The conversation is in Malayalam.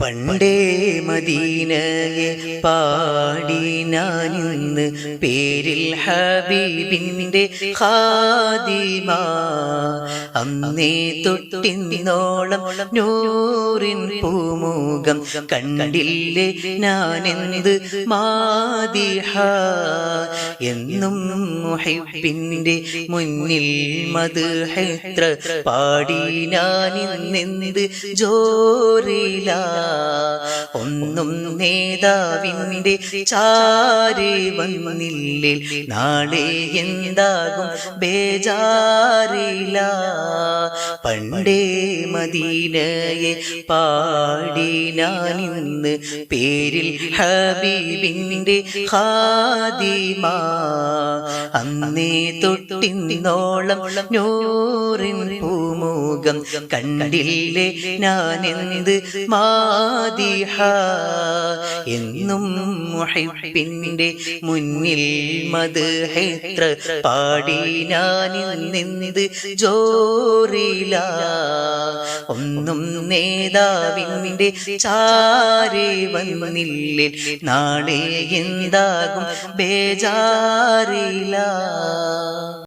പണ്ടേ മദീനയെ പാടി ഞാനിന്ന് പേരിൽ ഹബീബിൻ്റെ ഖാദിമ. അന്നേ തൊട്ടിന്നോളം നൂറിൻ പൂമുഖം കണ്ടില്ലേ ഞാനെന്ത് മാദിഹ. എന്നും മുഹിബ്ബിൻ്റെ മുന്നിൽ മദ്ഹെത്ര പാടി ഞാനിന്നെന്ത് ജോറില. ഒന്നും നേതാവിൻ്റെ ചാരി വന്നില്ലേ നാളെ എന്താകും ബേജാറില്ല. പണ്ടേ മദീനയെ പാടി ഞാനിന്ന് പേരിൽ ഹബീബിൻ്റെ ഖാദിമ. അന്നേ തൊട്ടിന്നോളം നൂറിൻ പൂമുഖം കണ്ടില്ലേ ഞാനെന്ത് മാദിഹ. എന്നും മുഹിബ്ബിൻ്റെ മുന്നിൽ മദ്ഹെത്ര പാടി ഞാനിന്നെന്ത് ജോറില. ഒന്നും നേതാവിൻ്റെ ചാരി വന്നില്ലേ നാളെ എന്താകും ബേജാറില.